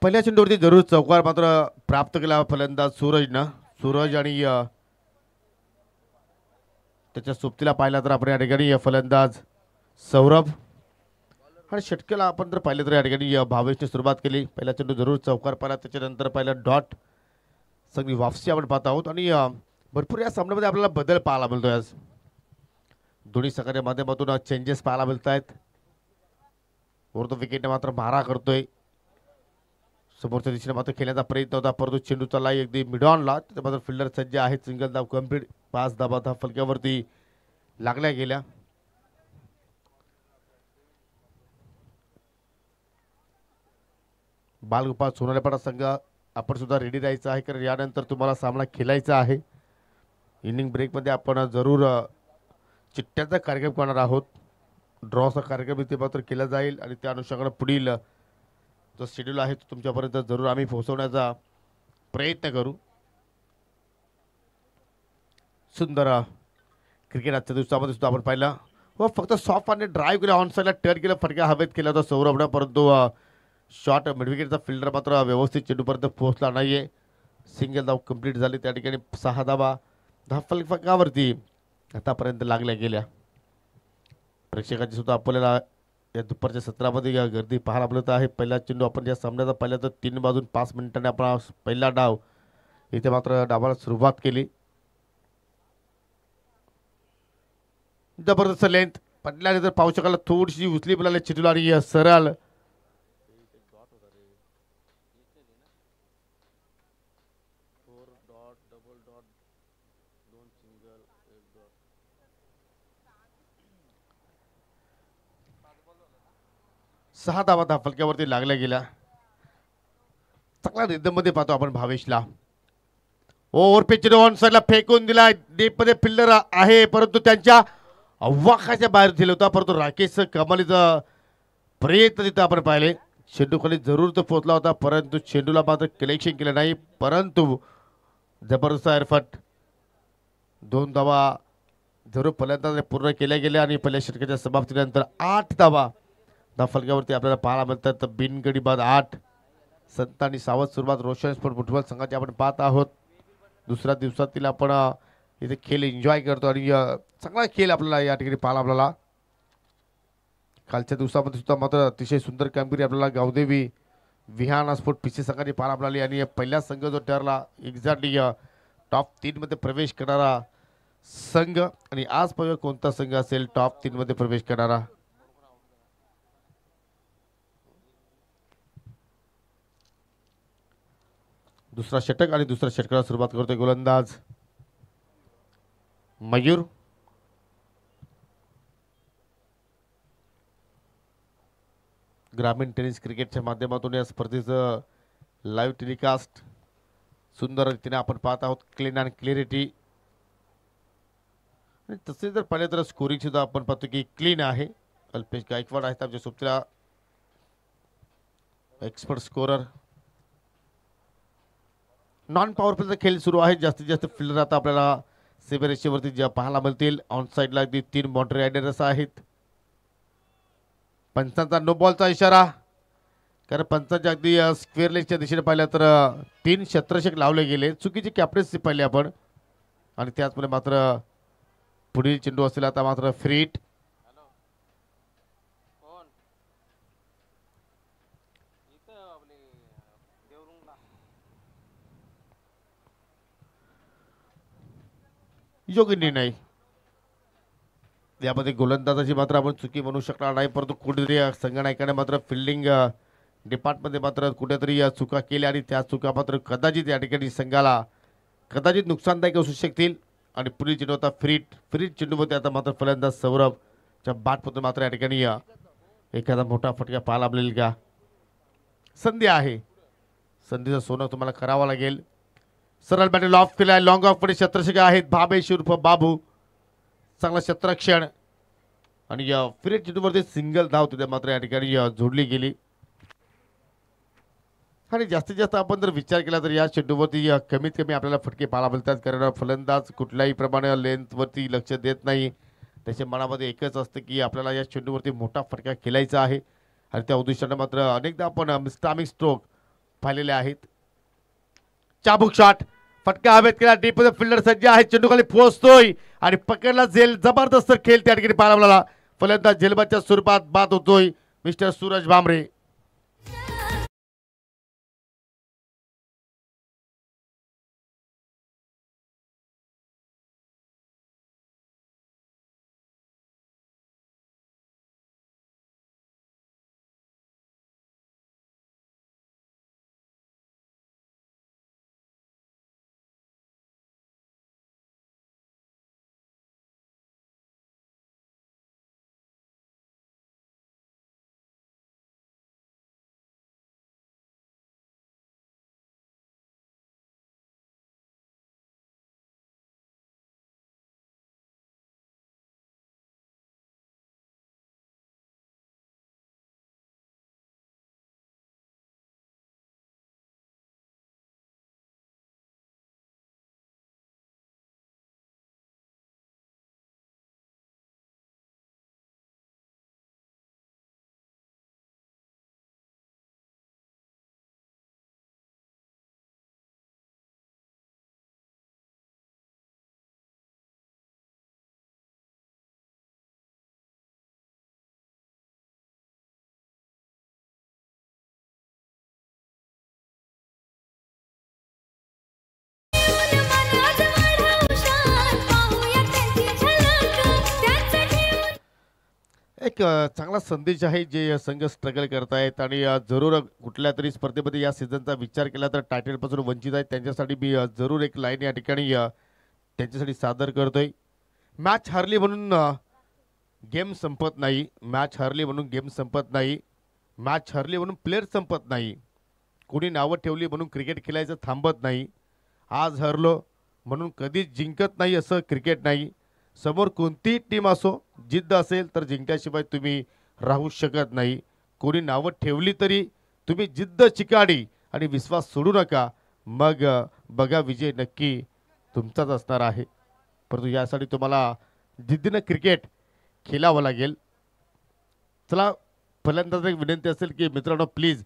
पहिल्या चेंडूवरती जरूर चौकार मात्र प्राप्त केला फलंदाज सूरजनं. सूरज आणि त्याच्या सोबतीला पाहिला तर आपण या ठिकाणी फलंदाज सौरभ आणि षटकेला आपण जर पाहिलं तर या ठिकाणी भावेशने सुरुवात केली. पहिला चेंडू जरूर चौकार पाहिला, त्याच्यानंतर पहिला डॉट सगळी वापसी आपण पाहत आहोत आणि भरपूर या सामन्यामध्ये आपल्याला बदल पाहायला मिळतोय. आज दोन्ही संघाच्या माध्यमातून चेंजेस पाहायला मिळत आहेत. वरतो विकेटने मात्र मारा करतोय. समोरच्या दिशेने मात्र खेळण्याचा प्रयत्न होता, परंतु चेंडू चालला अगदी मिडॉनला. तिथे मात्र फिल्डर सज्ज आहेत. सिंगल धाव कंप्लीट. 5 धावा धाव फलक्यावरती लागल्या गेल्या. बालगोपाळ सोनालेपाडा संघ आपण सुद्धा रेडी राहायचं आहे, कारण यानंतर तुम्हाला सामना खेळायचा आहे. इनिंग ब्रेकमध्ये आपण जरूर चिठ्ठ्याचा कार्यक्रम करणार आहोत. ड्रॉचा कार्यक्रम इथे मात्र केला जाईल आणि त्या अनुषंगाने पुढील जो शेड्यूल आहे तो तुमच्यापर्यंत जरूर आम्ही पोहोचवण्याचा प्रयत्न करू. सुंदर क्रिकेट आजच्या दिवसामध्ये सुद्धा आपण पाहिलं. हो, फक्त सॉफ्ट आणि ड्राईव्ह केला, ऑन साईडला टर्न केलं, फटका हवेत केला होता सौरभनं, परंतु शॉट मिडविकेटचा फिल्डर मात्र व्यवस्थित चेंडूपर्यंत पोहोचला नाहीये. सिंगल धाव कंप्लीट झाली. त्या ठिकाणी 6 धावा धाव फलकावरती आतापर्यंत लागल्या गेल्या. प्रेक्षकांची सुद्धा आपल्याला या दुपारच्या सत्रामध्ये गर्दी पाहायला मिळत आहे. पहिला चेंडू आपण या सामन्याचा पाहिला तर 3 वाजून 5 मिनिटांनी आपण पहिला डाव इथे मात्र डावाला सुरुवात केली. जबरदस्त लेंथ पडल्याने तर पाहू शकाल थोडीशी उचली बोलायला चेंडूला आणि सरळ सहा धावा धाव फलक्यावरती लागल्या गेल्या. चांगला रिदम मध्ये पाहतो आपण भावेशला. ओव्हर पिच ऑन साईडला फेकून दिला. डीप मध्ये फिल्डर आहे, परंतु त्यांच्या अव्वाकाच्या बाहेर दिला होता. परंतु राकेश कमालीचा प्रयत्न तिथं आपण पाहिले. चेंडू खाली जरूर तो पोहोचला होता, परंतु चेंडूला मात्र कलेक्शन केलं नाही. परंतु जबरदस्त एरफट 2 धावा जरूर फलंदाजाने पूर्ण केल्या गेल्या आणि पहिल्या षटकाच्या समाप्तीनंतर 8 धावा धाव फलकावरती आपल्याला पाहायला मिळतात. तर बिनगडी बाद 8. संत आणि सावध सुरुवात रोशन स्पोर्ट फुटबॉल संघाची आपण पाहत आहोत. दुसऱ्या दिवसातील आपण इथे खेळ एन्जॉय करतो आणि चांगला खेळ आपल्याला या ठिकाणी पाहायला आपल्याला. कालच्या दिवसामध्ये सुद्धा मात्र अतिशय सुंदर कामगिरी आपल्याला गावदेवी विहान स्पोर्ट पीसी संघाची पाहायला मिळाली आणि पहिला संघ जो ठरला एक्झॅक्टली टॉप 3 मध्ये प्रवेश करणारा संघ. आणि आज पाहूया कोणता संघ असेल टॉप 3 मध्ये प्रवेश करणारा. दुसरा षटक आणि दुसऱ्या षटकाला सुरुवात करतोय गोलंदाज मयूर. ग्रामीण टेनिस क्रिकेटच्या माध्यमातून या स्पर्धेचं लाईव्ह टेलिकास्ट सुंदर रीतीने आपण पाहत आहोत. क्लीन अँड क्लिअरिटी आणि तसे जर पाहिले तर स्कोरिंग सुद्धा आपण पाहतो की क्लीन आहे. अल्पेश गायकवाड आहेत आमच्या सोबतीला एक्सपर्ट स्कोरर. नॉन पॉवरफुलचा खेळ सुरू आहे. जास्तीत जास्त फिल्डर आता आपल्याला सेव्हन रेषेवरती ज्या पाहायला मिळतील. ऑन साईडला अगदी 3 बाउंड्री रायडर्स आहेत. पंचांचा नो बॉलचा इशारा, कारण पंचांच्या अगदी स्क्वेअर लेगच्या दिशेने पाहिलं तर 3 शतरषक लावले गेले. चुकीची कॅप्टन्सी पाहिली आपण आणि त्याचमुळे मात्र पुढील चेंडू असेल आता मात्र फ्री हिट. योग्य निर्णय. यामध्ये गोलंदाजाची मात्र आपण चुकी म्हणू शकणार नाही, परंतु कुठेतरी संघनायकाने मात्र फिल्डिंग डिपार्टमेंटमध्ये मात्र कुठेतरी चुका केल्या आणि त्या चुका मात्र कदाचित या ठिकाणी संघाला कदाचित नुकसानदायक असू शकतील. आणि पुढील चेंडू होता फ्री चेंडूमध्ये आता मात्र फलंदाज सौरभच्या बॅटमधून मात्र या ठिकाणी एखादा मोठा फटका पाहायला मिळेल का. संधी आहे, संधीचं सोनं तुम्हाला करावं लागेल. सरळ बॅटल ऑफ केला. लॉंग ऑफ मध्ये शतरषक आहेत. भावेश उर्फ बाबू चांगला शतरक्षण आणि या फ्री चेंडूवरती सिंगल धाव तिथे मात्र या ठिकाणी जोडली गेली. आणि जास्तीत जास्त आपण जर विचार केला तर या चेंडूवरती कमीत कमी आपल्याला फटके पाहायला मिळतात, कारण फलंदाज कुठल्याही प्रमाणे लेंथवरती लक्ष देत नाही. त्याच्या मनामध्ये एकच असतं की आपल्याला या चेंडूवरती मोठा फटका खेळायचा आहे आणि त्या उद्देशाने मात्र अनेकदा आपण मिस्टामिक स्ट्रोक पाहिलेले आहेत. चाबूक शॉट, फटका हवेत केला, डीप मध्ये फिल्डर सज्ज आहे, चेंडू खाली पोहोचतोय आणि पकडला झेल. जबरदस्त खेळ त्या ठिकाणी पाहायला मिळाला. फलंदाज झेलबादच्या स्वरूपात बाद होतोय मिस्टर सूरज भामरे. एक चांगला संदेश आहे जे संघ स्ट्रगल करतायत आणि जरूर कुठल्या तरी स्पर्धेमध्ये या सीझनचा विचार केला तर टायटल पासून वंचित आहेत त्यांच्यासाठी मी जरूर एक लाईन या ठिकाणी त्यांच्यासाठी सादर करतोय. मॅच हारली म्हणून गेम संपत नाही, मॅच हारली म्हणून गेम संपत नाही, मॅच हारली म्हणून प्लेयर संपत नाही, कोणी नावं ठेवली म्हणून क्रिकेट खेळायचं थांबत नाही. आज हरलो म्हणून कधीच जिंकत नाही असं क्रिकेट नाही. समोर कोणतीही टीम असो, जिद्द असेल तर जिंकल्याशिवाय तुम्ही राहू शकत नाही. कोणी नावं ठेवली तरी तुम्ही जिद्द चिकाडी आणि विश्वास सोडू नका. मग बघा विजय नक्की तुमचाच असणार आहे. परंतु यासाठी तुम्हाला जिद्दीनं क्रिकेट खेळावं लागेल. चला पहिल्यांदाच एक विनंती असेल की मित्रांनो प्लीज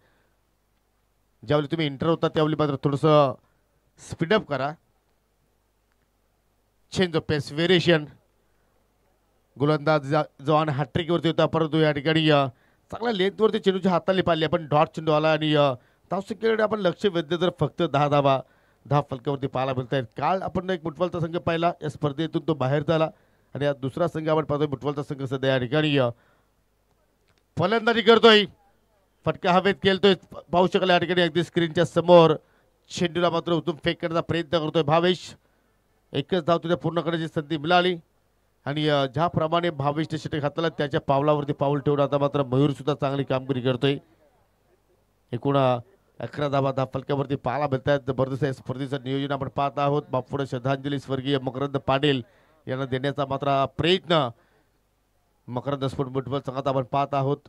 ज्यावेळी तुम्ही इंटर होता त्यावेळी मात्र थोडंसं स्पीडअप करा. चेंज ऑफ पेस व्हेरिएशन, गोलंदाज जवान हॅट्रिकवरती होता परंतु या ठिकाणी चांगल्या लेंथवरती चेंडूच्या हाताने पाहिली आपण. डॉट चेंडू आला आणि धावसंख्येकडे आपण लक्ष वेधले तर फक्त 10 धावा 10 फलकावरती पाहायला मिळत आहेत. काल आपण एक मुठवालचा संघ पाहिला, या स्पर्धेतून तो बाहेर झाला आणि या दुसरा संघ आपण पाहतोय मुठवालचा संघ सध्या या ठिकाणी फलंदाजी करतोय. फटका हवेत खेळतोय, पाहू शकाल या ठिकाणी अगदी स्क्रीनच्या समोर. चेंडूला मात्र उतरून फेक करण्याचा प्रयत्न करतोय भावेश. एकच धाव तुझ्या पूर्ण करण्याची संधी मिळाली आणि ज्याप्रमाणे भावेशने षटक हाताला त्याच्या पावलावरती पाऊल ठेवून आता मात्र मयूर सुद्धा चांगली कामगिरी करतोय. एकूण 11 धावा 10 फलकावरती पाहायला मिळत आहेत. जबरदस्त स्पर्धेचं नियोजन आपण पाहत आहोत. बापूड श्रद्धांजली स्वर्गीय मकरंद पाटील यांना देण्याचा मात्र प्रयत्न मकरंद स्पोर्ट फुटबॉल संघात आपण पाहत आहोत.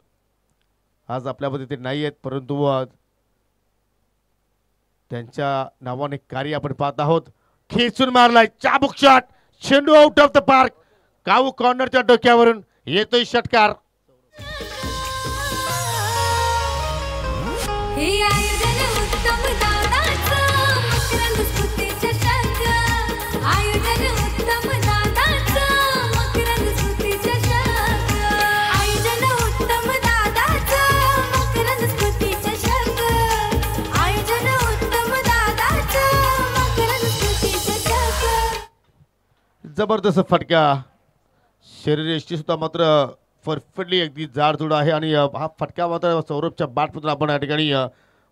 आज आपल्यामध्ये ते नाही आहेत परंतु त्यांच्या नावाने कार्य आपण पाहत आहोत. खेचून मारलाय चाबूक शॉट, चेंडू आउट ऑफ द पार्क. काऊ कॉर्नरच्या डोक्यावरून येतोय षटकार. जबरदस्त फटका, शरीरयष्टी सुद्धा मात्र परफेक्टली अगदी जाडजूड आहे आणि हा फटका मात्र सौरभच्या बॅटमधून आपण या ठिकाणी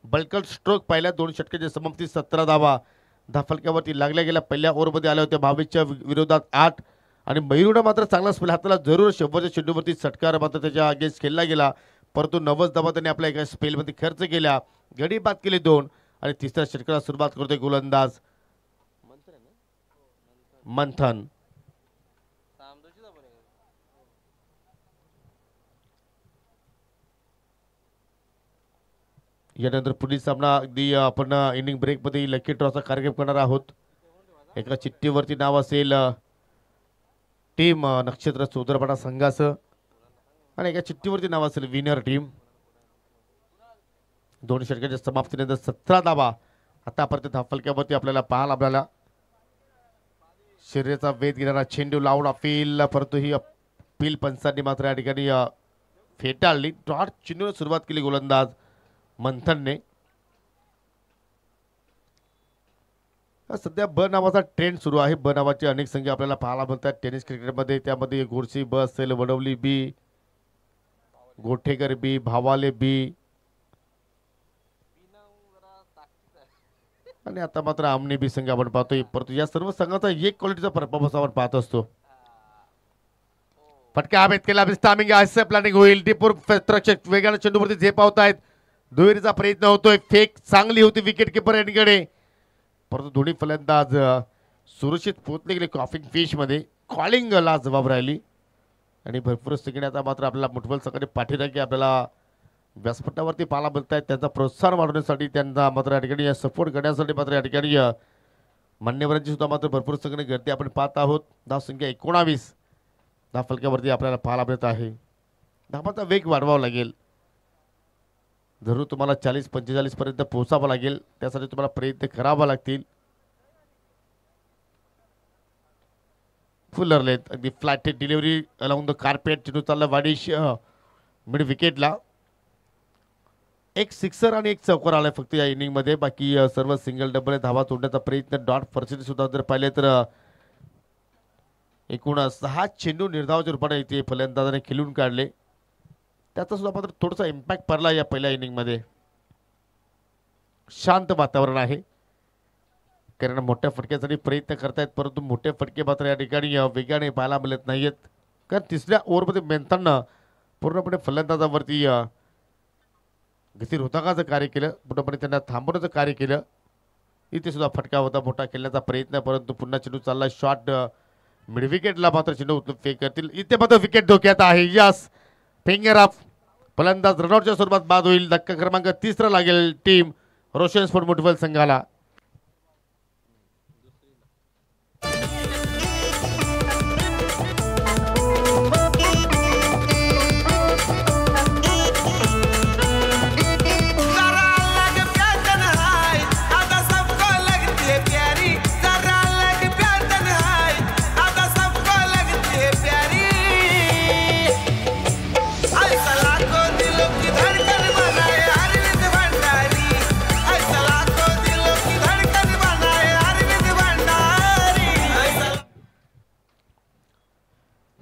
बल्कल स्ट्रोक पहिल्या 2 षटकाच्या समाप्ती 17 धावा 10 फलकावरती लागल्या गेल्या. पहिल्या ओव्हरमध्ये आल्या होत्या भावेशच्या विरोधात 8 आणि मयूरनं मात्र चांगला स्पेल हाताला जरूर शेवटच्या चेंडूवरती षटकार मात्र त्याच्या अगेन्स्ट खेळला गेला परंतु 90 धावा त्याने आपल्या एका स्पेलमध्ये खर्च केल्या. गडी बाद केले 2 आणि तिसऱ्या षटकाला सुरुवात करतोय गोलंदाज मंथन. यानंतर पुढील सामना अगदी आपण इनिंग ब्रेकमध्ये लकी ड्रॉचा कार्यक्रम करणार आहोत. एका चिठ्ठीवरती नाव असेल टीम नक्षत्र चौदरपाडा संघाचं आणि एका चिठ्ठीवरती नाव असेल विनर टीम. 2 षटकांच्या समाप्तीनंतर 17 धावा आतापर्यंत धावफलक्यावरती आपल्याला पाहायला शरीराचा वेध घेणारा चेंडू लावून अपील, परंतु ही अपील पंचांनी मात्र या ठिकाणी फेटाळली. डॉट चेंडूने सुरुवात केली गोलंदाज मंथनने. सध्या ब नावाचा ट्रेंड सुरू आहे. ब नावाचे अनेक संघ आपल्याला पाहायला मिळतात टेनिस क्रिकेटमध्ये. त्यामध्ये गोरसी ब असेल, वडवली बी, गोठेकर बी, भावाले बी आणि आता मात्र आमने बी संघ आपण पाहतोय. परंतु या सर्व संघाचा एक क्वालिटीचा परफॉर्मन्स आपण पाहत असतो. फटका हवेत केला, टायमिंग असं प्लॅनिंग होईल. दीपूर रक्षक वेगाने चेंडूवरती झेपावतायत. दुहेरीचा प्रयत्न होतोय. फेक चांगली होती विकेट किपर यांकडे, परंतु दोन्ही फलंदाज सुरक्षित पोहोचले गेले क्रॉपिंग फिश मध्ये. कॉलिंगला जबाब राहिली आणि भरपूर सेकंड आता मात्र आपल्याला मुठबल सकाळी पाठीराखी आपल्याला व्यासपीठावरती पाहायला मिळत आहेत. त्यांचा प्रोत्साहन वाढवण्यासाठी, त्यांना मात्र या ठिकाणी सपोर्ट करण्यासाठी मात्र या ठिकाणी मान्यवरांची सुद्धा मात्र भरपूर सगळे गर्दी आपण पाहत आहोत. धावसंख्या 19 धावफलक्यावरती आपल्याला पाहायला मिळत आहे. धावांचा वेग वाढवावा लागेल. जरूर तुम्हाला 40-45 पर्यंत पोहोचावं लागेल. त्यासाठी तुम्हाला प्रयत्न करावा लागतील. फुलरलेत अगदी flat delivery along the carpet. चेंडू चालला वाडिश मिड विकेटला. एक सिक्सर आणि एक चौकार आलाय फक्त या इनिंगमध्ये. बाकी सर्व सिंगल डबल धावा तोडण्याचा प्रयत्न. डॉट पर्सेंटेज सुद्धा जर पाहिले तर एकूण 6 चेंडू निर्धावाच्या रूपाने इथे फलंदाजाने खेळून काढले. त्याचा सुद्धा मात्र थोडासा इम्पॅक्ट पडला या पहिल्या इनिंगमध्ये. शांत वातावरण आहे कारण मोठ्या फटक्यासाठी प्रयत्न करतायत, परंतु मोठे फटके मात्र या ठिकाणी वेगाने पाहायला मिळत नाहीयेत. कारण तिसऱ्या ओव्हरमध्ये मेहतांना पूर्णपणे फलंदाजावरती गती रोधकाचं कार्य केलं, पूर्णपणे त्यांना थांबवण्याचं कार्य केलं. इथे सुद्धा फटका होता मोठा खेळण्याचा प्रयत्न, परंतु पुन्हा चेंडू चालला शॉट मिड विकेटला. मात्र चेंडू फेक करतील. इथे मात्र विकेट धोक्यात आहे. Yes, finger of. फलंदाज रनआउटच्या स्वरूपात बाद होईल. धक्का क्रमांक 3 लागेल टीम रोशन स्पोर्ट मुठबल संघाला.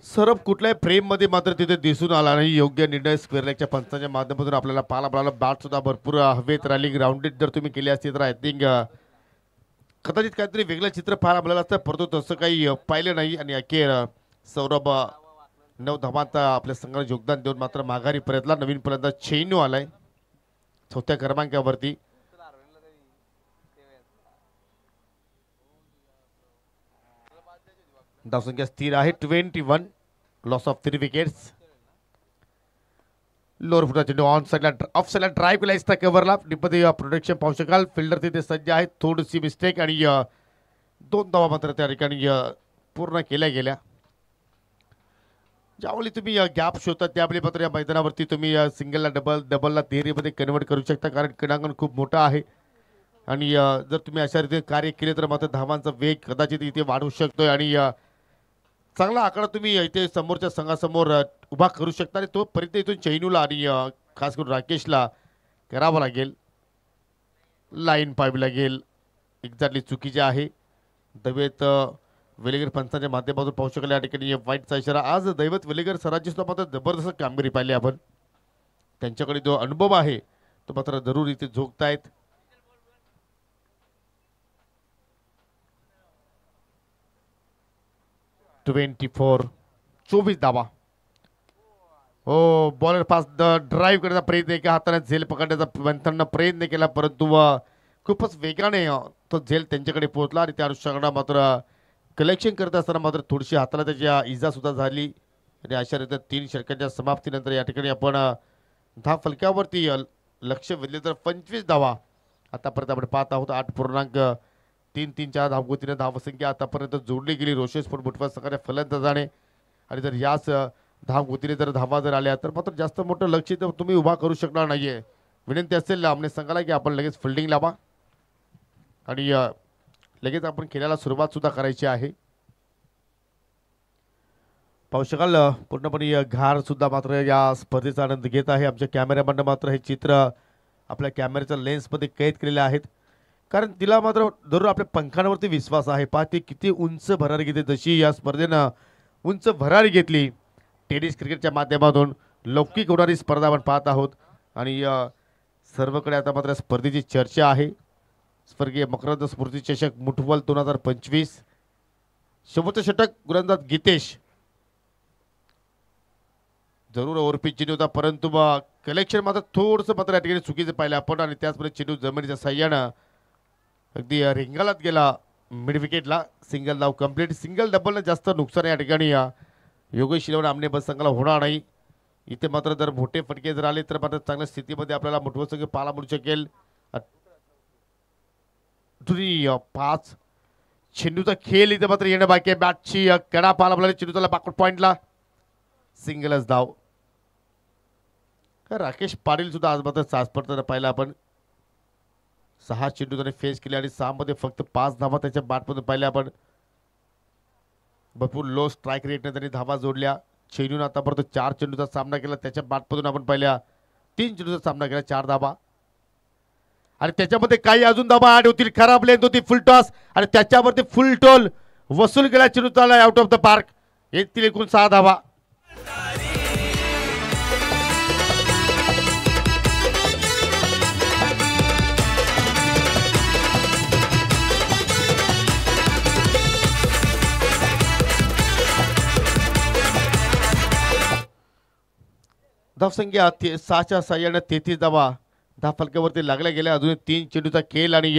सरब कुठल्याही फ्रेममध्ये मात्र तिथे दिसून आला नाही. योग्य निर्णय स्क्वेअर लेगच्या पंचांच्या माध्यमातून आपल्याला पाहायला मिळाला. बॅट सुद्धा भरपूर हवेत राहिली. ग्राउंडेड जर तुम्ही केली असती तर आय थिंक कदाचित काहीतरी वेगळं चित्र पाहायला मिळालं असतं, परंतु तसं काही पाहिलं नाही. आणि अखेर सौरभ 9 धावांचा आपल्या संघाला योगदान देऊन मात्र माघारी परतला. नवीन फलंदाज चेन्नू आलाय 4थ्या क्रमांकावरती. धावसंख्या स्थिर आहे 21. Loss of 3 wickets. लोअर फुटा चेंडू ऑन साइडला ऑफ साइडला ड्राईव्ह केला इसता कव्हरला. मध्ये प्रोटेक्शन पाहू शकाल. फिल्डर तिथे सज्ज आहेत. थोडीशी मिस्टेक आणि 2 धावा मात्र त्या ठिकाणी पूर्ण केल्या गेल्या. ज्यावेळी तुम्ही गॅप शोधता त्यावेळी मात्र या मैदानावरती तुम्ही सिंगलला डबलला तिहेरीमध्ये कन्वर्ट करू शकता, कारण क्रीडांगण खूप मोठं आहे. आणि जर तुम्ही अशा रीतीने कार्य केले तर मात्र धावांचा वेग कदाचित इथे वाढू शकतोय आणि चांगला आकडा तुम्ही इथे समोरच्या संघासमोर उभा करू शकता. आणि तो पर्यंत इथून चैनूला आणि खास करून राकेशला करावं लागेल. लाईन पाहावी लागेल. एक्झॅक्टली चुकीचे आहे. दैवत वेलेगर पंचांच्या माध्यमातून पाहू शकले या ठिकाणी वाईटचा इशारा. आज दैवत वेलेगर सरांची सुद्धा मात्र जबरदस्त कामगिरी पाहिली आपण. त्यांच्याकडे जो अनुभव आहे तो मात्र जरूर इथे झोकतायत. ...24 धावा. हो, बॉलर पास ड्राईव्ह करण्याचा प्रयत्न, एका हाताने झेल पकडण्याचा मंथननं प्रयत्न केला, परंतु खूपच वेगाने तो झेल त्यांच्याकडे पोहोचला. आणि त्या अनुषंगाने मात्र कलेक्शन करत असताना मात्र थोडीशी हाताला त्याच्या इजा सुद्धा झाली. आणि अशा रीतीने 3 षटकांच्या समाप्तीनंतर या ठिकाणी आपण धाव फलकावरती लक्ष वेधले तर 25 धावा आतापर्यंत आपण पाहत आहोत. 8.334 धावगतीने धावसंख्या आतापर्यंत जोडली गेली रोशन स्पोर्ट मुठबल संघाच्या फलंदाजाने. आणि जर याच धावगतीने जर धावा जर आल्या तर मात्र जास्त मोठं लक्ष तर तुम्ही उभा करू शकणार नाहीये. विनंती असेल आमने संघाला की आपण लगेच फिल्डिंग लावा आणि लगेच आपण खेळायला सुरुवात सुद्धा करायची आहे. पाहू शकाल पूर्णपणे घार सुद्धा मात्र या स्पर्धेचा आनंद घेत आहे. आमच्या कॅमेरामॅन मात्र हे चित्र आपल्या कॅमेऱ्याच्या लेन्समध्ये कैद केलेले आहेत, कारण तिला मात्र जरूर आपल्या पंखांवरती विश्वास आहे. पाहते किती उंच भरारी घेते, जशी या स्पर्धेनं उंच भरारी घेतली. टेनिस क्रिकेटच्या माध्यमातून लौकिक होणारी स्पर्धा आपण पाहत आहोत आणि सर्वकडे आता मात्र स्पर्धेची चर्चा आहे. स्वर्गीय मकरंद स्फूर्ती चषक मुठवल 2025 शेवटचं षटक गोलंदाज गीतेश जरूर ओव्हरपिच चेंडू होता, परंतु कलेक्शन मात्र थोडंसं मात्र या ठिकाणी चुकीचं पाहिलं आपण आणि त्याचप्रमाणे चेंडू जमिनीच्या साह्यानं अगदी रिंगालात गेला मिड विकेटला. सिंगल धाव कंप्लीट. सिंगल डबलनं जास्त नुकसान या ठिकाणी योगेश शिलवण आमने बस संघाला होणार नाही. इथे मात्र जर मोठे फटके जर आले तर मात्र चांगल्या स्थितीमध्ये आपल्याला मुठवल संघ पाहायला मिळू शकेल. 5 चेंडूचा खेळ इथे मात्र येणं बाकी आहे. बॅटची कडा पाहायला मिळाली चेंडूचा बॅकवर्ड पॉईंटला. सिंगलच धाव. राकेश पाटील सुद्धा आज मात्र चाचपडताना पाहिला आपण. 6 चेंडू त्याने फेस केले आणि 6 मध्ये फक्त 5 धावा त्याच्या बॅटमधून पाहिल्या आपण. भरपूर लो स्ट्राईक रेटने त्यांनी धावा जोडल्या. चेंडून आतापर्यंत 4 चेंडूचा सामना केला, त्याच्या बॅटमधून आपण पाहिल्या 3 चेंडूचा सामना केला, 4 धावा आणि त्याच्यामध्ये काही अजून धावा ऍड होतील. खराब लेंथ होती, फुल टॉस आणि त्याच्यावरती फुल टोल वसूल केला चेंडूचा आउट ऑफ द पार्क. येतील एकूण 6 धावा. धावसंख्या 6च्या साह्याने 33 धावा फलकावरती लागल्या गेल्या. अजूनही 3 चेंडूचा खेळ आणि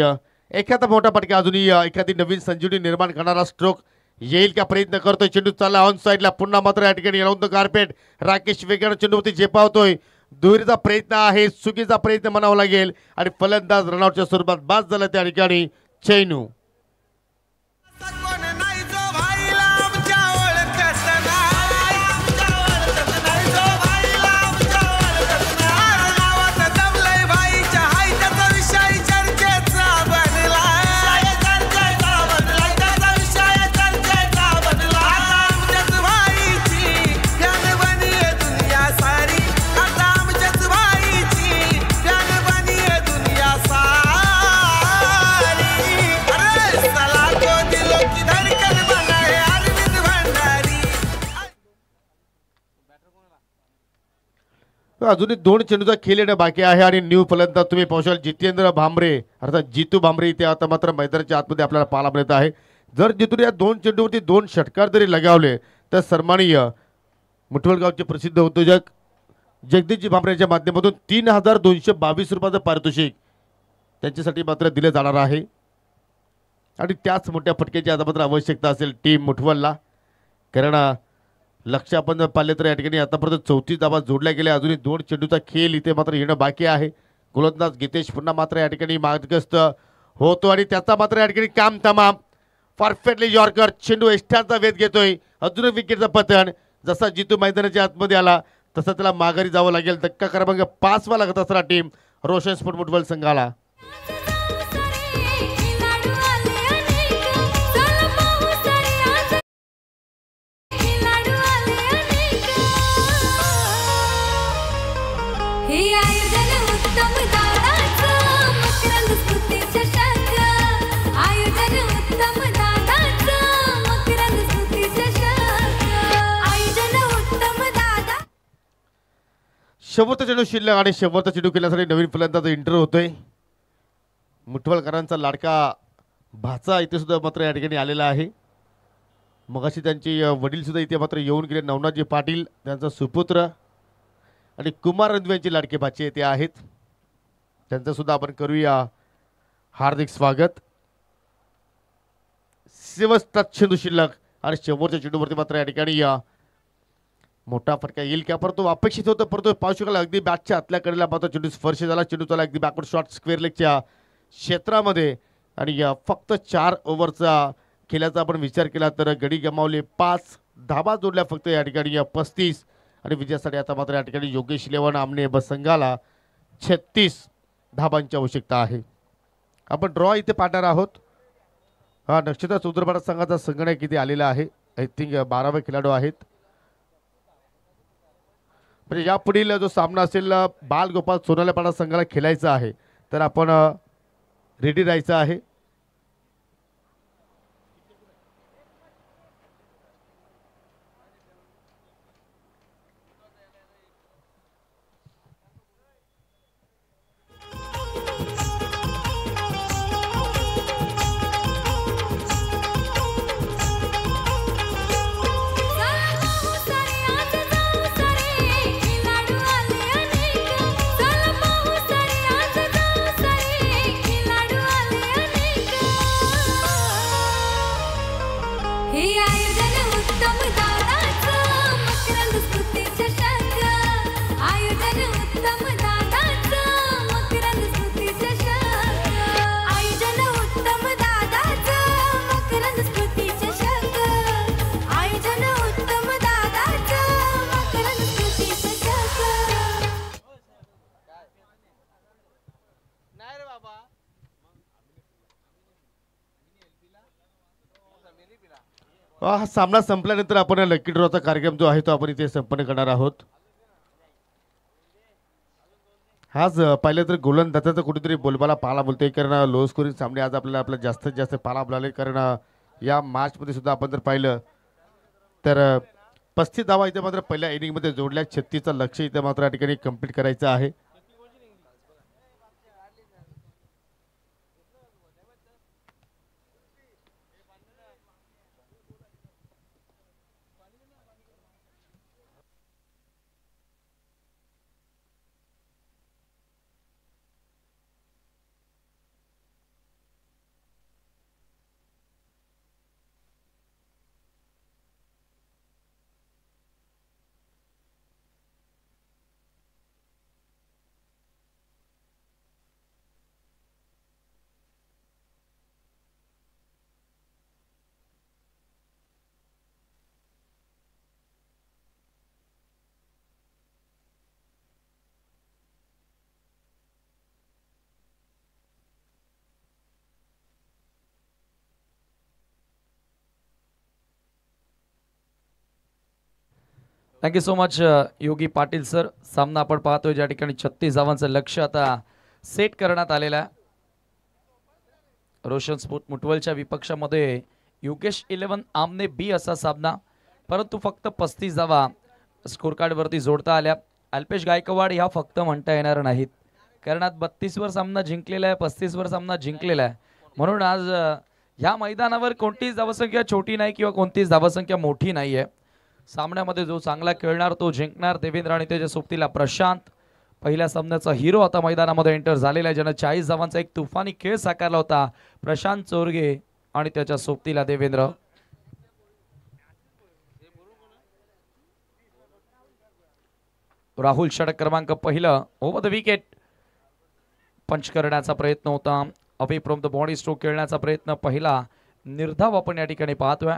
एखादा मोठा फटका, अजूनही एखादी नवीन संजीवनी निर्माण करणारा स्ट्रोक येईल का प्रयत्न करतोय. चेंडू चालला ऑन साईडला. पुन्हा मात्र या ठिकाणी राऊंड द कार्पेट. राकेश वेगाने चेंडूवरती झेपावतोय. दुहेरीचा प्रयत्न आहे, चुकीचा प्रयत्न म्हणावा लागेल आणि फलंदाज रनआउटच्या स्वरूपात बाद झाला त्या ठिकाणी चैनू. अजूनही 2 चेंडूचा खेळ येणं बाकी आहे आणि न्यू फलंदाज तुम्ही पाहशाल जितेंद्र भांबरे अर्थात जितू भांबरे इथे आता मात्र मैदानाच्या आतमध्ये आपल्याला पाहायला मिळत आहे. जर जितून या 2 चेंडूवरती 2 षटकार जरी लगावले तर सन्माननीय मुठवलगावचे प्रसिद्ध उद्योजक जगदीशजी भांबरेच्या माध्यमातून 3222 रुपयाचं पारितोषिक त्यांच्यासाठी मात्र दिले जाणार आहे आणि त्याच मोठ्या फटक्याची आता मात्र आवश्यकता असेल टीम मुठवलला. कारण लक्ष आपण पाहिले तर या ठिकाणी आतापर्यंत 34 धावा जोडल्या गेल्या. अजूनही 2 चेंडूचा खेळ इथे मात्र येणं बाकी आहे. गोलंदाज गीतेश पुन्हा मात्र या ठिकाणी मार्गस्थ होतो आणि त्याचा मात्र या ठिकाणी काम तमाम. Perfectly yorker. चेंडू एस्टाचा वेध घेतोय. अजून विकेटचं पतन. जसा जितू मैदानाच्या आतमध्ये आला तसं त्याला माघारी जावं लागेल. धक्का क्रमांक 5 वा लागत असणार टीम रोशन स्पोर्ट मुठवल संघाला. शेवटचा चेंडू शिल्लक आणि शेवटचा चेंडू केल्यासाठी नवीन फलंदाज एंटर होतोय. मुठवलकरांचा लाडका भाचा इथे सुद्धा मात्र या ठिकाणी आलेला आहे. मगाशी त्यांचे वडील सुद्धा इथे मात्र येऊन गेले. नवनाथजी पाटील त्यांचा सुपुत्र आणि कुमार रणदिवे यांची लाडके भाचे येथे आहेत. त्यांचं सुद्धा आपण करूया हार्दिक स्वागत. शेवटचा चेंडू शिल्लक आणि शेवटच्या चेंडूवरती मात्र या ठिकाणी मोठा फटका येईल का, परंतु अपेक्षित होतं परंतु पाहू शकाल अगदी बॅटच्या आतल्या कडेला मात्र चेंडू स्पर्श झाला. चेंडू त्याला अगदी बॅकवर्ड शॉट स्क्वेअर लेगच्या क्षेत्रामध्ये आणि फक्त 4 ओव्हरचा खेळाचा आपण विचार केला तर गडी गमावले. 5 धावा जोडल्या फक्त या ठिकाणी 35 आणि विजयासाठी आता मात्र या ठिकाणी योगेश 11 आमने बस संघाला 36 धाबांची आवश्यकता आहे. आपण ड्रॉ इथे पाहणार आहोत. हा नक्षत्र उदरपाडा संघाचा संगणक किती आलेला आहे. आय थिंक 12वे खेळाडू आहेत. म्हणजे यापुढील जो सामना असेल बालगोपाल सोनालेपाडा संघाला खेळायचा आहे तर आपण रेडी राहायचं आहे. हा सामना संपल्यानंतर आपण लकी ड्रॉचा कार्यक्रम जो आहे तो आपण इथे संपन्न करणार आहोत. आज पाहिलं तर गोलंदाजाचा कुठेतरी बोलबाला पाहायला बोलतोय कारण लो स्कोरिंग सामने आज आपल्याला जास्तीत जास्त पाहायला मिळाले. कारण या मॅचमध्ये सुद्धा आपण जर पाहिलं तर 35 धावा इथे मात्र पहिल्या इनिंगमध्ये जोडल्या. 36चं लक्ष इथे मात्र या ठिकाणी कंप्लीट करायचं आहे. थँक्यू सो मच योगी पाटील सर. सामना आपण पाहतोय ज्या ठिकाणी 36 धावांचं लक्ष आता सेट करण्यात आलेलं आहे. रोशन स्पोर्ट मुटवलच्या विपक्षामध्ये योगेश 11 आमने बी असा सामना, परंतु फक्त 35 धावा स्कोर कार्ड वरती जोडता आल्या. अल्पेश गायकवाड ह्या फक्त म्हणता येणार नाहीत कारण आज 32 वर सामना जिंकलेला आहे, 35 वर सामना जिंकलेला आहे. म्हणून आज ह्या मैदानावर कोणतीच धावसंख्या छोटी नाही किंवा कोणतीच धावसंख्या मोठी नाही आहे. सामन्यामध्ये जो चांगला खेळणार तो जिंकणार. देवेंद्र आणि त्याच्या सोबतीला प्रशांत पहिल्या सामन्याचा हिरो आता मैदानामध्ये एंटर झालेला आहे, ज्यानं 40 धावांचा एक तुफानी खेळ साकारला होता. प्रशांत चोरगे आणि त्याच्या सोबतीला देवेंद्र. राहुल षटक क्रमांक पहिलं ओव्हर द विकेट पंच करण्याचा प्रयत्न होता. Away from the body stroke खेळण्याचा प्रयत्न पहिला निर्धाव आपण या ठिकाणी पाहतोय.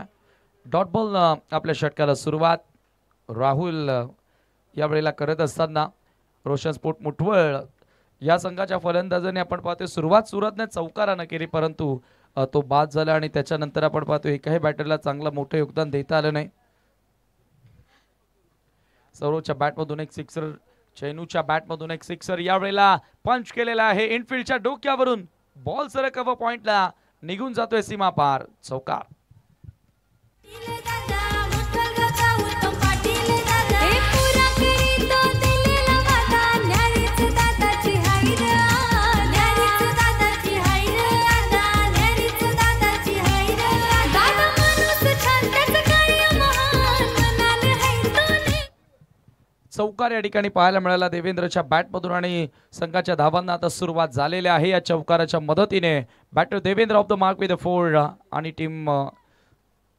डॉट बॉल आपल्या षटकाला सुरुवात राहुल यावेळेला करत असताना रोशन स्पोर्ट मुठवळ या संघाच्या फलंदाजाने आपण पाहतोय सुरुवात चौकारानं केली, परंतु तो बाद झाला आणि त्याच्यानंतर आपण पाहतोय एकाही बॅटरला चांगलं मोठं योगदान देता आलं नाही. सौरवच्या बॅटमधून एक सिक्सर, चैनूच्या बॅटमधून एक सिक्सर यावेळेला पंच केलेला आहे. इनफिल्डच्या डोक्यावरून बॉल सरक पॉइंटला निघून जातोय सीमा पार. चौकार. चौकार या ठिकाणी पाहायला मिळाला देवेंद्रच्या बॅटमधून आणि संघाच्या धावांना आता सुरुवात झालेली आहे. या चौकाराच्या मदतीने batter Devendra off the mark with 4 आणि टीम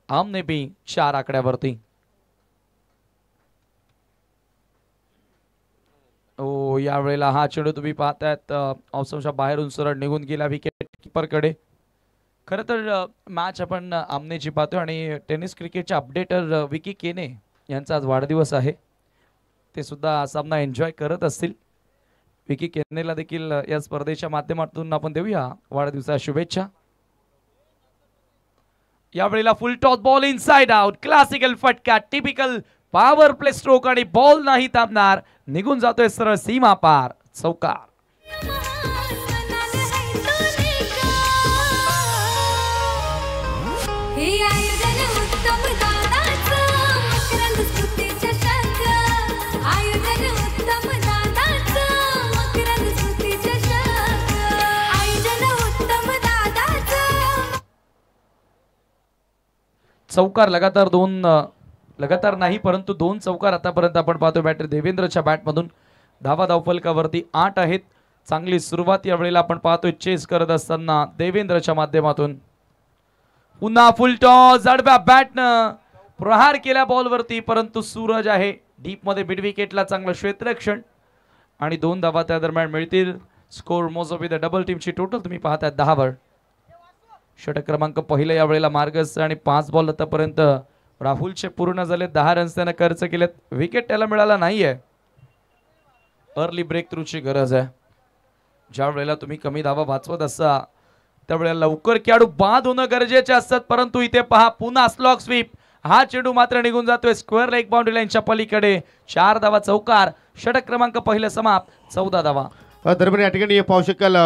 आमने बी 4 आकड्यावरती. ओ यावेळेला हा चेंडू तुम्ही पाहतायत ऑफस्टंपच्या बाहेरून सरळ निघून गेला विकेट कीपरकडे. खरं तर मॅच आपण आमनेची पाहतोय आणि टेनिस क्रिकेटचे अपडेटर विकी केने यांचा आज वाढदिवस आहे. ते सुद्धा सामना एन्जॉय करत असतील. विकी केनेला देखील या स्पर्धेच्या माध्यमातून आपण देऊया वाढदिवसाच्या शुभेच्छा. यावेळेला फुल toss ball inside out, classical फटका, टिपिकल पॉवर प्ले स्ट्रोक आणि बॉल नाही थांबणार, निघून जातोय सरळ सीमा पार, चौकार. चौकार लगातार नाही परंतु 2 चौकार आतापर्यंत आपण पाहतोय बॅटर देवेंद्रच्या बॅटमधून. धावफलकावरती 8 आहेत. चांगली सुरुवात यावेळेला आपण पाहतोय चेस करत असताना देवेंद्रच्या माध्यमातून. पुन्हा फुल टॉस, आडव्या बॅटनं प्रहार केला बॉलवरती, परंतु सूरज आहे डीप मध्ये मिड विकेटला, चांगलं क्षेत्ररक्षण आणि 2 धावा त्या दरम्यान मिळतील. स्कोर मोजअप विथ डबल टीमची टोटल तुम्ही पाहताय 10 वर. षटक क्रमांक पहिला यावेळेला मार्गस आणि 5 बॉल आतापर्यंत राहुलचे पूर्ण झाले. 10 रन्स त्याने खर्च केलेत. विकेट त्याला मिळाला नाहीये. अर्ली ब्रेक थ्रूची गरज आहे. ज्या वेळेला तुम्ही कमी धावा वाचवत असता त्यावेळेला लवकर खेळाडू बाद होणं गरजेचे असतात, परंतु इथे पहा पुन्हा स्लॉग स्वीप. हा चेंडू मात्र निघून जातोय स्क्वेअर लेग बाउंड्री लाईनच्या पलीकडे. 4 धावा चौकार. षटक क्रमांक पहिला समाप्त. 14 धावा. दरम्यान या ठिकाणी पाहू शकाल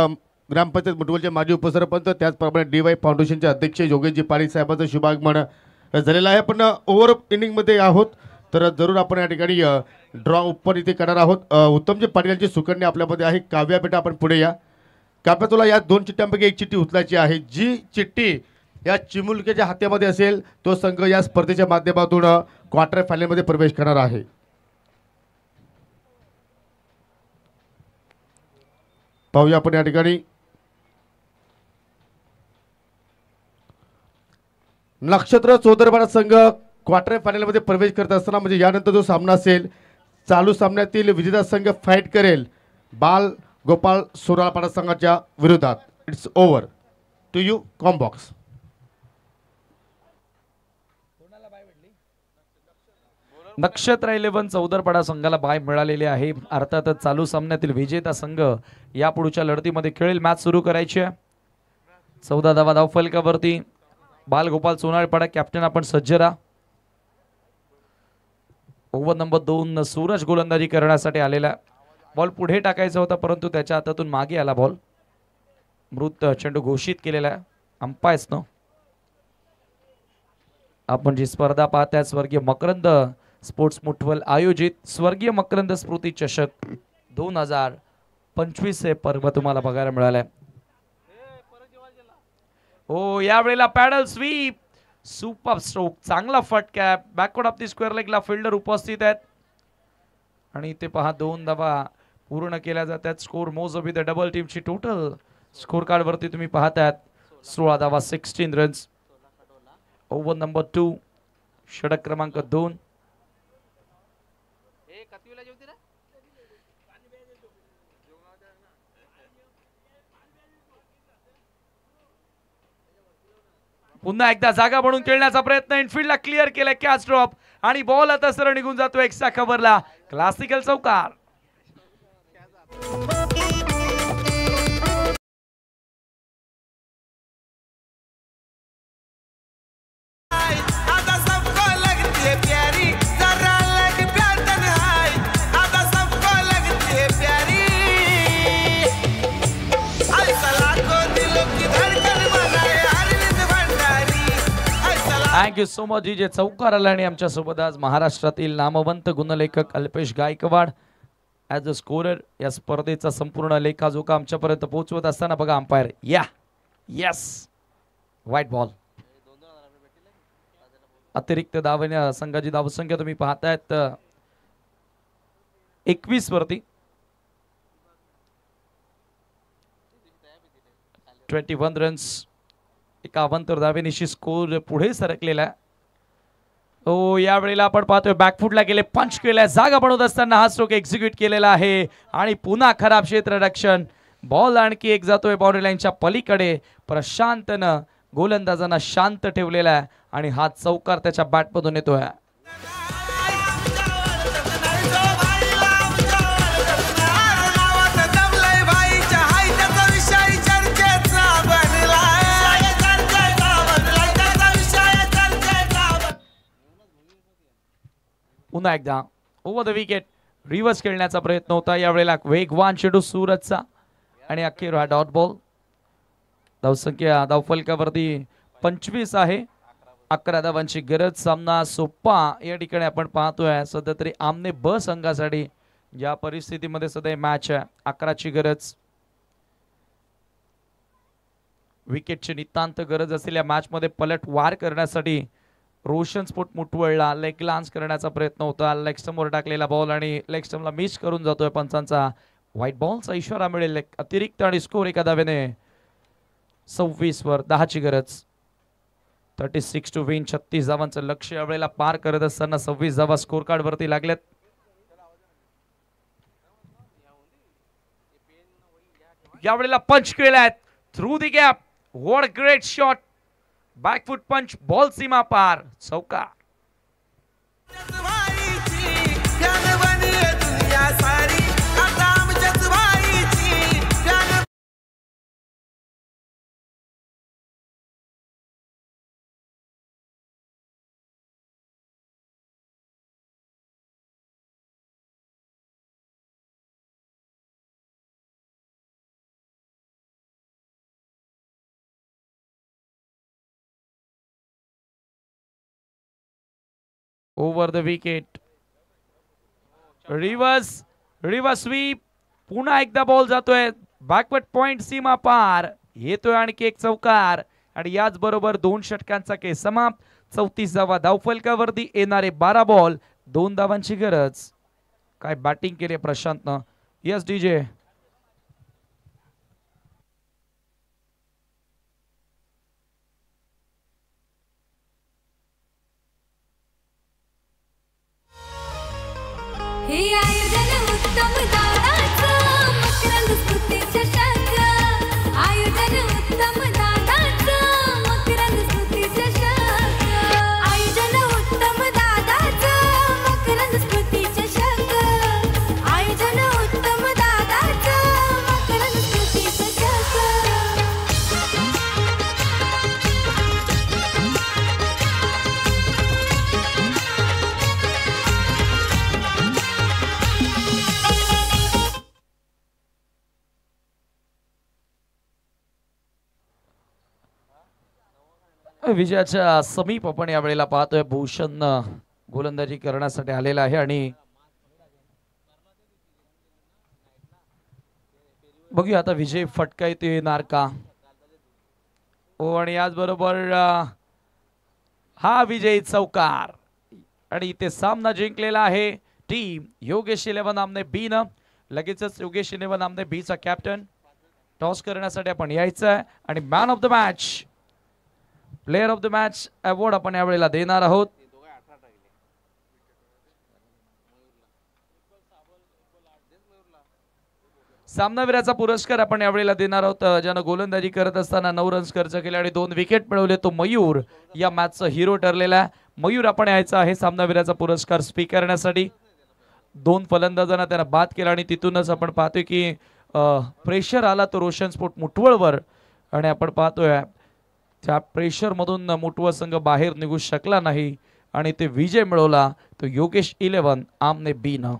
ग्रामपंचायत मुटवलचे माजी उपसरपंच त्याचप्रमाणे DY फाउंडेशनचे अध्यक्ष योगेशजी पाटील साहेबांचं शुभागमन झालेलं आहे. पण ओव्हर इनिंगमध्ये आहोत तर जरूर आपण या ठिकाणी ड्रॉ ओपन इथे करणार आहोत. उत्तमजी पाटील यांची सुकन्या आपल्यामध्ये आहे. काव्या बेटा आपण पुढे या. काव्या तुला या 2 चिठ्ठ्यांपैकी एक चिठ्ठी उचलायची आहे. जी चिठ्ठी या चिमुलकेच्या हातामध्ये असेल तो संघ या स्पर्धेच्या माध्यमातून क्वार्टर फायनलमध्ये प्रवेश करणार आहे. पाहूया आपण या ठिकाणी नक्षत्र चौधरपाडा संघ क्वार्टर फायनलमध्ये प्रवेश करत असताना म्हणजे यानंतर जो सामना असेल चालू सामन्यातील विजेता संघ फाईट करेल बाल गोपाल सोराळपाडा संघाच्या विरोधात. It's over to you combox. Nakshatra 11 चौदरपाडा संघाला बाय मिळालेली आहे. अर्थातच चालू सामन्यातील विजेता संघ या पुढच्या लढतीमध्ये खेळेल. मॅच सुरू करायची आहे. 14 धावा धावफलकावरती. बाल गोपाल सोनाळपाडा कॅप्टन आपण सज्ज राहा. ओव्हर नंबर 2 सूरज गोलंदाजी करण्यासाठी आलेला. बॉल पुढे टाकायचा होता परंतु त्याच्या हातातून मागे आला बॉल. मृत चेंडू घोषित केलेला आहे अंपायर्सनं. आपण जी स्पर्धा पाहताय स्वर्गीय मकरंद स्पोर्ट्स मुठवल आयोजित स्वर्गीय मकरंद स्मृती चषक 2025 हे पर्व तुम्हाला बघायला मिळालंय. हो यावेळेला पॅडल स्वीप, सुपर स्ट्रोक, चांगला फटका. बॅकवर्ड ऑफ दी स्क्वेअर लेगला फिल्डर उपस्थित आहेत आणि इथे पहा 2 धावा पूर्ण केल्या जातात. स्कोर मोजअप विथ डबल टीमची टोटल स्कोर कार्ड वरती तुम्ही पाहताय 16 धावा 16 रन्स. ओव्हर नंबर 2 षटक क्रमांक 2. पुन्हा एकदा जागा बनवून खेळण्याचा प्रयत्न. इनफिल्डला क्लिअर केलाय. कॅच ड्रॉप आणि बॉल आता सरळ निघून जातो एक्स्ट्रा कव्हरला. क्लासिकल चौकार. थँक्यू सो मच जी जे चौकार आला. आणि आमच्या सोबत आज महाराष्ट्रातील नामवंत गुणलेखक Alpesh Gaikwad as a scorer या स्पर्धेचा संपूर्ण लेखाजोखा आमच्यापर्यंत पोहोचवत असताना बघा अंपायर या यस व्हाईट बॉल. अतिरिक्त धावण्या संघाची धावसंख्या तुम्ही पाहतायत 21 वरती. 21 रन्स 51 धावेनिशी स्कोर पुढे सरकलेला आहे. हो यावेळेला आपण पाहतोय बॅकफुटला गेले, पंच केलाय. जागा बनवत असताना हा स्ट्रोक एक्झिक्यूट केलेला आहे आणि पुन्हा खराब क्षेत्ररक्षण. बॉल आणखी एक जातोय बाउंड्री लाईनच्या पलीकडे. प्रशांतनं गोलंदाजांना शांत ठेवलेला आहे आणि हा चौकार त्याच्या बॅटमधून येतोय. पुन्हा एकदा ओव्हर द विकेट रिव्हर्स खेळण्याचा प्रयत्न होता यावेळेला वेगवान चेंडू सूरजचा आणि अखेर हा डॉट बॉल. धावसंख्या धावफलकावरती 25 आहे. 11 धावांची गरज. सामना सोपा या ठिकाणी आपण पाहतोय. सध्या तरी आमने ब संघासाठी या परिस्थितीमध्ये सध्या मॅच आहे. 11ची गरज. विकेटची नितांत गरज असलेल्या मॅच मध्ये पलट वार करण्यासाठी रोशन स्पोर्ट मुठवळला लेग लान्स करण्याचा प्रयत्न होता. लेग स्टंपवर टाकलेला बॉल आणि लेग स्टंपला मिस करून जातोय पंचांचा. व्हाईट बॉलचा इशारा मिळेल. अतिरिक्त आणि स्कोर एका धावेने 26 वर 10ची गरज. 36 टू विन. 36 धावांचं लक्ष्य यावेळेला पार करत असताना 26 धावा स्कोर कार्ड वरती लागल्यात. यावेळेला पंच केलाय through the gap. What great shot. Backfoot punch. Ball सीमा पार. चौका. Over the wicket. Reverse sweep. पुन्हा एकदा बॉल जातोय बॅकवर्ड पॉइंट सीमा पार. येतोय आणखी एक चौकार आणि याच बरोबर 2 षटकांचा खेळ समाप्त. 34 धावा धावफलकावरती. येणारे 12 बॉल 2 धावांची गरज. काय बॅटिंग केली प्रशांतनं. Yes DJ. हे आयोजन उत्तम दादाचं मकरंद स्फूर्ती चषक. आयोजन उत्तम दादाचं मकरंद स्फूर्ती चषक. आयोजन उत्तम दादाचं मकरंद स्फूर्ती चषक. आयोजन उत्तम दादाचं मकरंद स्फूर्ती चषक. विजयाच्या समीप आपण यावेळेला पाहतोय. भूषण गोलंदाजी करण्यासाठी आलेला आहे आणि बघूया आता विजय फटका येणार का. हो आणि याचबरोबर हा विजयी चौकार आणि इथे सामना जिंकलेला आहे टीम योगेश 11 आमने बी न. लगेचच योगेश 11 आमने बी चा कॅप्टन टॉस करण्यासाठी आपण यायचं आहे आणि man of the match player of the match award आपण यावेळेला देणार आहोत. सामनावीराचा पुरस्कार आपण यावेळेला देणार आहोत ज्यानं गोलंदाजी करत असताना 9 रन्स खर्च केले आणि 2 विकेट मिळवले. तो मयूर या मॅचचा हिरो ठरलेला आहे. मयूर आपण यायचा आहे सामनावीराचा पुरस्कार स्वीकारण्यासाठी. 2 फलंदाजांना त्यानं बाद केला आणि तिथूनच आपण पाहतोय की प्रेशर आला तो रोशन स्पोर्ट मुठवळवर आणि आपण पाहतोय त्या प्रेशर मधून मुठवळ संघ बाहेर निघू शकला नाही आणि ते विजय मिळवला तो योगेश 11 आमने बी न.